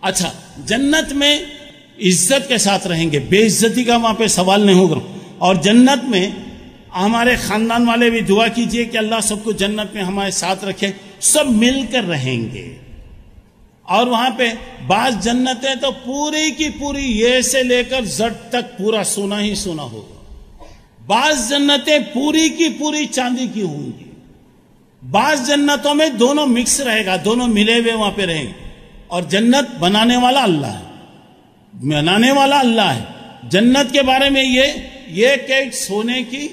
اچھا، جنت میں عزت کے ساتھ رہیں گے، بے عزتی کا وہاں پہ سوال نہیں ہوگا. اور جنت میں ہمارے خاندان والے بھی دعا کیجئے کہ اللہ سب کو جنت میں ہمارے ساتھ رکھے، سب مل کر رہیں گے. اور وہاں پہ بعض جنتیں تو پوری کی پوری یہ سے لے کر زٹ تک پورا سونا ہی سونا ہوگا. بعض جنتیں پوری کی پوری چاندی کی ہوں گی. بعض جنتوں میں دونوں مکس رہے گا، دونوں ملے ہوئے وہاں پہ رہیں گے. اور جنت بنانے والا اللہ ہے، بنانے والا اللہ ہے. جنت کے بارے میں یہ کہ سونے کی،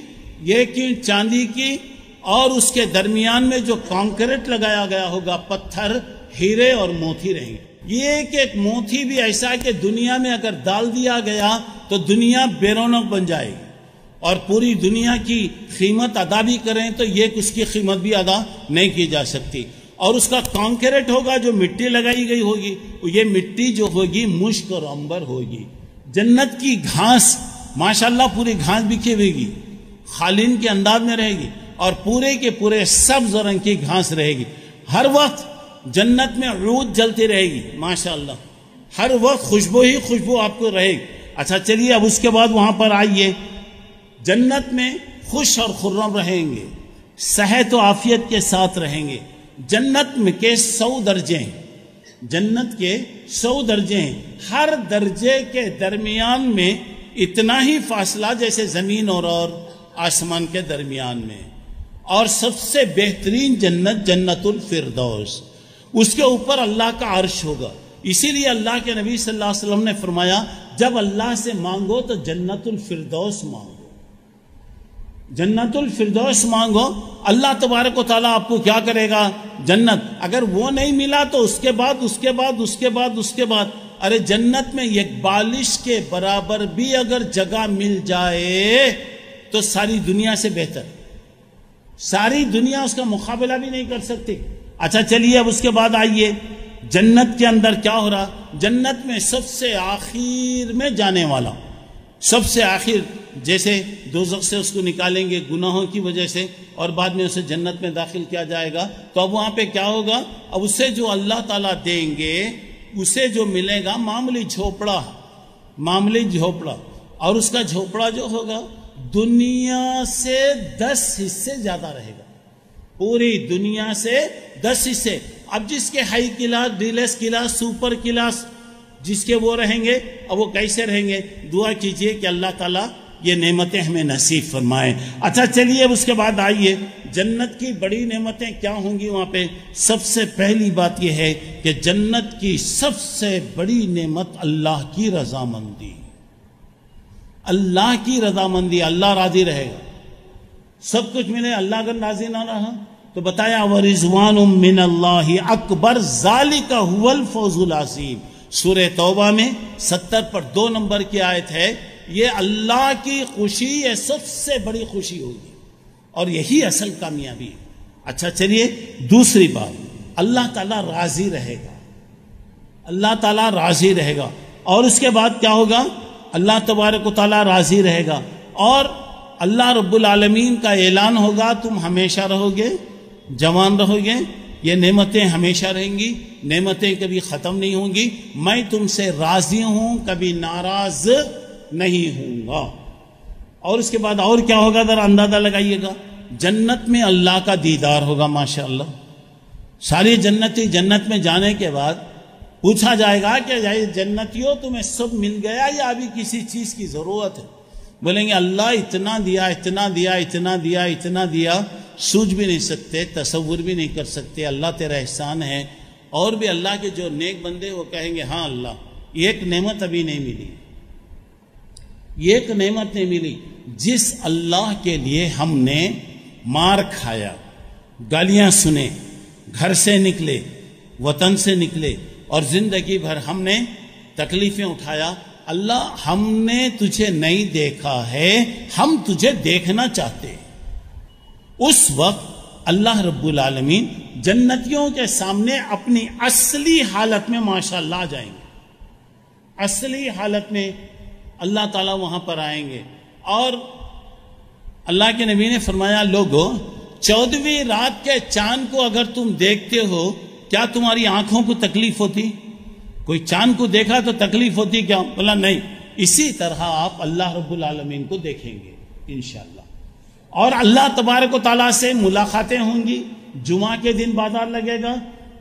یہ کہ چاندی کی، اور اس کے درمیان میں جو کانکریٹ لگایا گیا ہوگا، پتھر، ہیرے اور موتی رہیں گے. یہ کہ ایک موتی بھی ایسا ہے کہ دنیا میں اگر ڈال دیا گیا تو دنیا بے رونق بن جائے گی، اور پوری دنیا کی قیمت ادا بھی کریں تو یہ اس کی قیمت بھی ادا نہیں کی جا سکتی. اور اس کا کانکریٹ ہوگا، جو مٹی لگائی گئی ہوگی، یہ مٹی جو ہوگی مشک اور عنبر ہوگی. جنت کی گھاس ماشاءاللہ پوری گھاس بکھی ہوئے گی، قالین کے انداز میں رہے گی، اور پورے کے پورے سبز رنگ کی گھاس رہے گی. ہر وقت جنت میں عود جلتی رہے گی ماشاءاللہ، ہر وقت خوشبو ہی خوشبو آپ کو رہے گی. اچھا چلیے، اب اس کے بعد وہاں پر آئیے. جنت میں خوش اور خرم رہیں گے، صحت و عافیت کے ساتھ رہیں گے. جنت میں کے 100 درجے ہیں، جنت کے 100 درجے ہیں. ہر درجے کے درمیان میں اتنا ہی فاصلہ جیسے زمین اور آسمان کے درمیان میں. اور سب سے بہترین جنت جنت الفردوس، اس کے اوپر اللہ کا عرش ہوگا. اسی لیے اللہ کے نبی صلی اللہ علیہ وسلم نے فرمایا جب اللہ سے مانگو تو جنت الفردوس مانگو، جنت الفردوس مانگو. اللہ تبارک و تعالیٰ آپ کو کیا کرے گا؟ جنت. اگر وہ نہیں ملا تو اس کے بعد اس کے بعد اس کے بعد اس کے بعد، ارے جنت میں ایک بالش کے برابر بھی اگر جگہ مل جائے تو ساری دنیا سے بہتر، ساری دنیا اس کا مقابلہ بھی نہیں کر سکتی. اچھا چلیے، اب اس کے بعد آئیے جنت کے اندر کیا ہو رہا. جنت میں سب سے آخر میں جانے والا، سب سے آخر، جیسے دوزخ سے اس کو نکالیں گے گناہوں کی وجہ سے اور بعد میں اسے جنت میں داخل کیا جائے گا، تو اب وہاں پہ کیا ہوگا؟ اب اسے جو اللہ تعالیٰ دیں گے اسے جو ملے گا معمولی جھوپڑا، معمولی جھوپڑا. اور اس کا جھوپڑا جو ہوگا دنیا سے 10 حصے زیادہ رہے گا، پوری دنیا سے 10 حصے. اب جس کے high class, deluxe class, super class جس کے وہ رہیں گے، اب وہ کیسے رہیں گے؟ دعا کیجئے کہ اللہ تعالیٰ یہ نعمتیں ہمیں نصیب فرمائے. اچھا چلیے، اب اس کے بعد آئیے جنت کی بڑی نعمتیں کیا ہوں گی وہاں پہ. سب سے پہلی بات یہ ہے کہ جنت کی سب سے بڑی نعمت اللہ کی رضامندی، اللہ کی رضامندی. اللہ راضی رہے گا، سب کچھ ملے. اللہ اگر راضی نہ رہا تو بتایا وَرِضْوَانٌ مِّنَ اللَّهِ أَكْبَرُ ذَلِكَ هُوَ الْفَوْزُ الْعَظِيمُ. سورہ توبہ میں 70 پر 2 نمبر کی آیت ہے. یہ اللہ کی خوشی، یہ سب سے بڑی خوشی ہوگی اور یہی اصل کامیابی ہے. اچھا چلیے، دوسری بات، اللہ تعالیٰ راضی رہے گا، اللہ تعالیٰ راضی رہے گا. اور اس کے بعد کیا ہوگا؟ اللہ تبارک و تعالیٰ راضی رہے گا اور اللہ رب العالمین کا اعلان ہوگا تم ہمیشہ رہو گے، جوان رہو گے، یہ نعمتیں ہمیشہ رہیں گی، نعمتیں کبھی ختم نہیں ہوں گی، میں تم سے راضی ہوں، کبھی ناراض نہیں ہوں گا. اور اس کے بعد اور کیا ہوگا؟ ذرا اندازہ لگائیے گا. جنت میں اللہ کا دیدار ہوگا ماشاءاللہ. ساری جنتی جنت میں جانے کے بعد پوچھا جائے گا کہ جنتیوں تمہیں سب مل گیا یا ابھی کسی چیز کی ضرورت ہے؟ بولیں گے اللہ اتنا دیا، اتنا دیا، اتنا دیا، اتنا دیا، سوچ بھی نہیں سکتے، تصور بھی نہیں کر سکتے. اللہ تیرا احسان ہے. اور بھی اللہ کے جو نیک بندے وہ کہیں گے ہاں اللہ، ایک نعمت ابھی نہیں ملی، ایک نعمت نہیں ملی. جس اللہ کے لیے ہم نے مار کھایا، گالیاں سنے، گھر سے نکلے، وطن سے نکلے اور زندگی بھر ہم نے تکلیفیں اٹھایا، اللہ ہم نے تجھے نہیں دیکھا ہے، ہم تجھے دیکھنا چاہتے ہیں. اس وقت اللہ رب العالمین جنتیوں کے سامنے اپنی اصلی حالت میں ماشاءاللہ آ جائیں گے. اصلی حالت میں اللہ تعالیٰ وہاں پر آئیں گے. اور اللہ کے نبی نے فرمایا لوگو 14ویں رات کے چاند کو اگر تم دیکھتے ہو، کیا تمہاری آنکھوں کو تکلیف ہوتی؟ کوئی چاند کو دیکھا تو تکلیف ہوتی کیا؟ بولا نہیں. اسی طرح آپ اللہ رب العالمین کو دیکھیں گے انشاءاللہ، اور اللہ تبارک و تعالیٰ سے ملاقاتیں ہوں گی. جمعہ کے دن بازار لگے گا،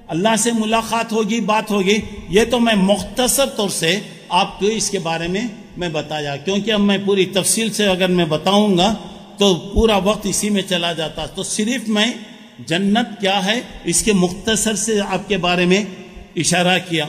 اللہ سے ملاقات ہوگی، بات ہوگی. یہ تو میں مختصر طور سے آپ کو اس کے بارے میں بتایا، کیونکہ اب میں پوری تفصیل سے اگر میں بتاؤں گا تو پورا وقت اسی میں چلا جاتا. تو صرف میں جنت کیا ہے اس کے مختصر سے آپ کے بارے میں اشارہ کیا.